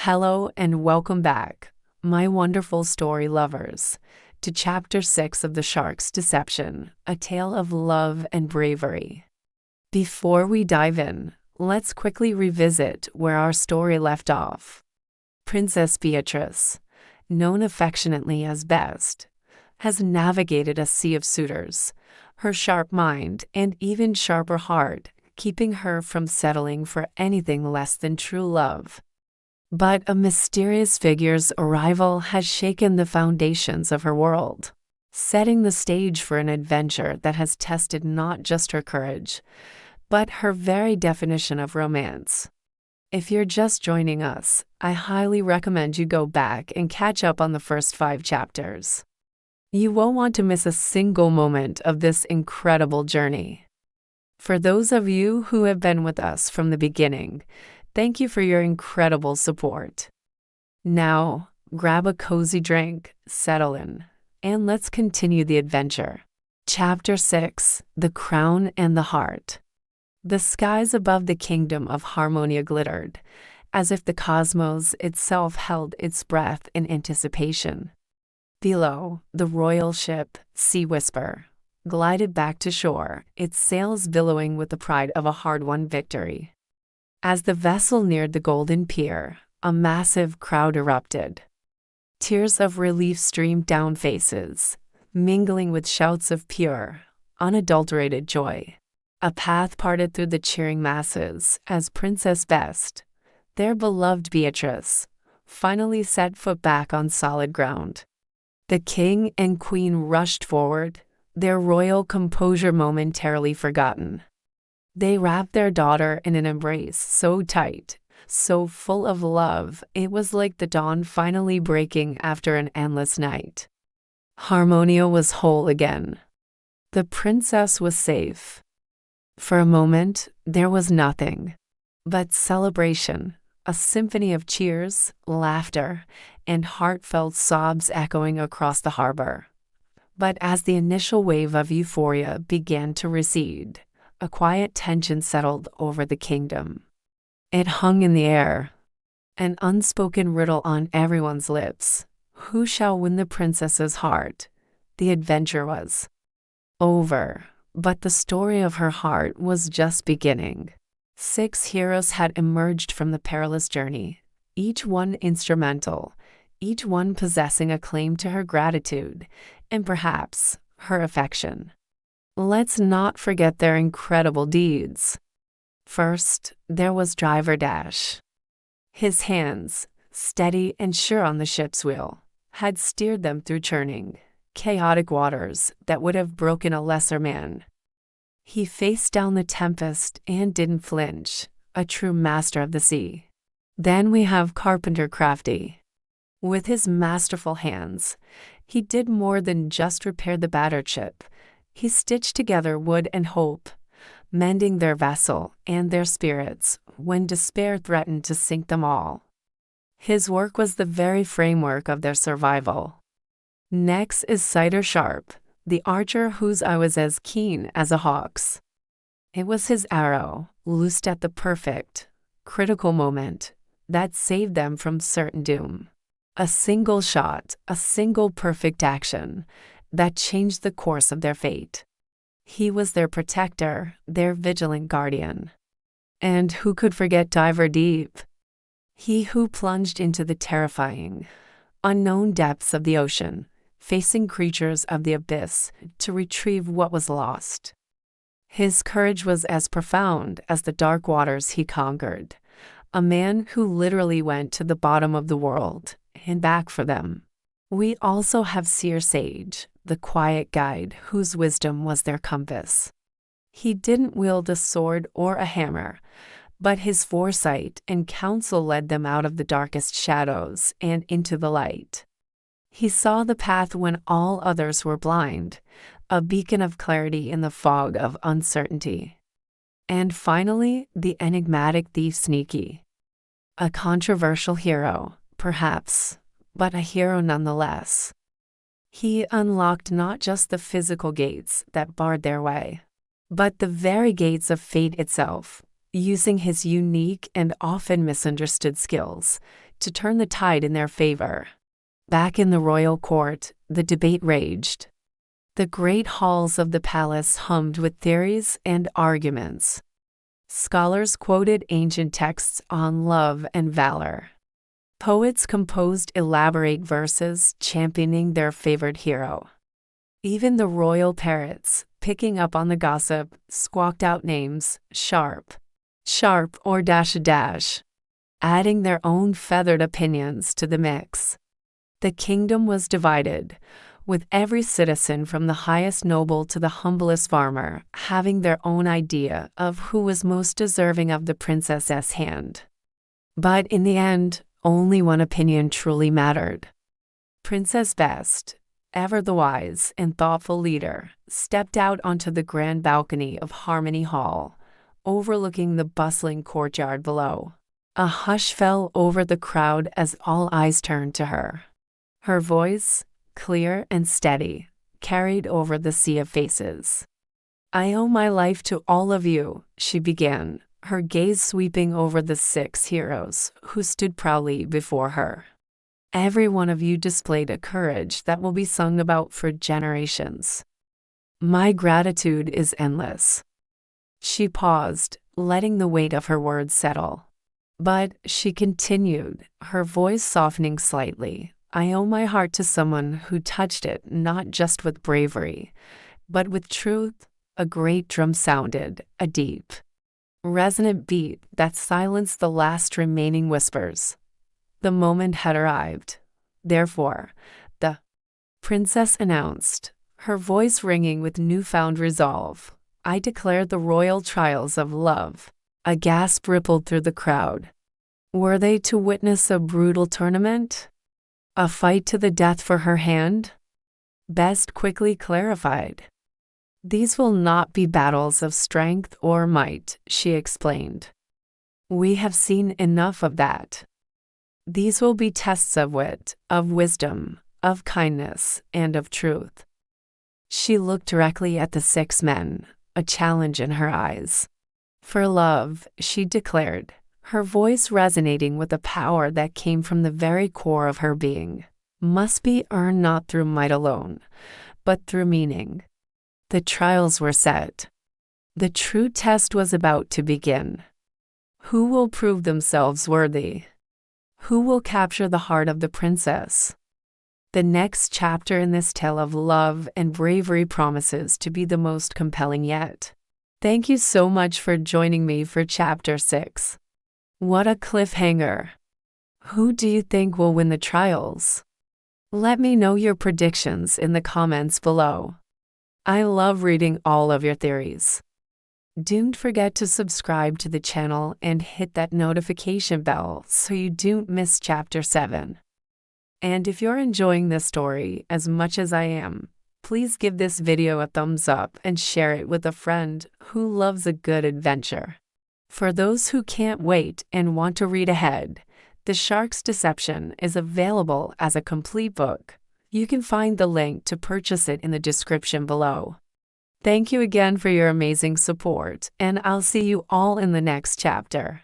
Hello and welcome back, my wonderful story lovers, to Chapter 6 of The Shark's Deception, a tale of love and bravery. Before we dive in, let's quickly revisit where our story left off. Princess Beatrice, known affectionately as Best, has navigated a sea of suitors, her sharp mind and even sharper heart keeping her from settling for anything less than true love. But a mysterious figure's arrival has shaken the foundations of her world, setting the stage for an adventure that has tested not just her courage, but her very definition of romance. If you're just joining us, I highly recommend you go back and catch up on the first 5 chapters. You won't want to miss a single moment of this incredible journey. For those of you who have been with us from the beginning, thank you for your incredible support. Now, grab a cozy drink, settle in, and let's continue the adventure. Chapter 6: The Crown and the Heart. The skies above the kingdom of Harmonia glittered, as if the cosmos itself held its breath in anticipation. Below, the royal ship, Sea Whisper, glided back to shore, its sails billowing with the pride of a hard-won victory. As the vessel neared the golden pier, a massive crowd erupted. Tears of relief streamed down faces, mingling with shouts of pure, unadulterated joy. A path parted through the cheering masses as Princess Best, their beloved Beatrice, finally set foot back on solid ground. The king and queen rushed forward, their royal composure momentarily forgotten. They wrapped their daughter in an embrace so tight, so full of love, it was like the dawn finally breaking after an endless night. Harmonia was whole again. The princess was safe. For a moment, there was nothing but celebration, a symphony of cheers, laughter, and heartfelt sobs echoing across the harbor. But as the initial wave of euphoria began to recede, a quiet tension settled over the kingdom. It hung in the air, an unspoken riddle on everyone's lips. Who shall win the princess's heart? The adventure was over, but the story of her heart was just beginning. 6 heroes had emerged from the perilous journey, each one instrumental, each one possessing a claim to her gratitude, and perhaps her affection. Let's not forget their incredible deeds. First, there was Driver Dash. His hands, steady and sure on the ship's wheel, had steered them through churning, chaotic waters that would have broken a lesser man. He faced down the tempest and didn't flinch, a true master of the sea. Then we have Carpenter Crafty. With his masterful hands, he did more than just repair the battered ship. He stitched together wood and hope, mending their vessel and their spirits when despair threatened to sink them all. His work was the very framework of their survival. Next is Cider Sharp, the archer whose eye was as keen as a hawk's. It was his arrow, loosed at the perfect, critical moment, that saved them from certain doom. A single shot, a single perfect action, that changed the course of their fate. He was their protector, their vigilant guardian. And who could forget Diver Deep? He who plunged into the terrifying, unknown depths of the ocean, facing creatures of the abyss to retrieve what was lost. His courage was as profound as the dark waters he conquered, a man who literally went to the bottom of the world and back for them. We also have Seer Sage, the quiet guide whose wisdom was their compass. He didn't wield a sword or a hammer, but his foresight and counsel led them out of the darkest shadows and into the light. He saw the path when all others were blind, a beacon of clarity in the fog of uncertainty. And finally, the enigmatic thief Sneaky. A controversial hero, perhaps, but a hero nonetheless. He unlocked not just the physical gates that barred their way, but the very gates of fate itself, using his unique and often misunderstood skills to turn the tide in their favor. Back in the royal court, the debate raged. The great halls of the palace hummed with theories and arguments. Scholars quoted ancient texts on love and valor. Poets composed elaborate verses championing their favorite hero. Even the royal parrots, picking up on the gossip, squawked out names, sharp, or dash, adding their own feathered opinions to the mix. The kingdom was divided, with every citizen from the highest noble to the humblest farmer having their own idea of who was most deserving of the princess's hand. But in the end, only one opinion truly mattered. Princess Best, ever the wise and thoughtful leader, stepped out onto the grand balcony of Harmony Hall, overlooking the bustling courtyard below. A hush fell over the crowd as all eyes turned to her. Her voice, clear and steady, carried over the sea of faces. "I owe my life to all of you," she began, her gaze sweeping over the 6 heroes who stood proudly before her. "Every one of you displayed a courage that will be sung about for generations. My gratitude is endless." She paused, letting the weight of her words settle. But she continued, her voice softening slightly. "I owe my heart to someone who touched it not just with bravery, but with truth." A great drum sounded, a deep, resonant beat that silenced the last remaining whispers. The moment had arrived. "Therefore," the princess announced, her voice ringing with newfound resolve, "I declare the royal trials of love." A gasp rippled through the crowd. Were they to witness a brutal tournament? A fight to the death for her hand? Best quickly clarified. "These will not be battles of strength or might," she explained. "We have seen enough of that. These will be tests of wit, of wisdom, of kindness, and of truth." She looked directly at the 6 men, a challenge in her eyes. "For love," she declared, her voice resonating with a power that came from the very core of her being, "must be earned not through might alone, but through meaning." The trials were set. The true test was about to begin. Who will prove themselves worthy? Who will capture the heart of the princess? The next chapter in this tale of love and bravery promises to be the most compelling yet. Thank you so much for joining me for Chapter 6. What a cliffhanger! Who do you think will win the trials? Let me know your predictions in the comments below. I love reading all of your theories. Don't forget to subscribe to the channel and hit that notification bell so you don't miss Chapter 7. And if you're enjoying this story as much as I am, please give this video a thumbs up and share it with a friend who loves a good adventure. For those who can't wait and want to read ahead, The Shark's Deception is available as a complete book. You can find the link to purchase it in the description below. Thank you again for your amazing support, and I'll see you all in the next chapter.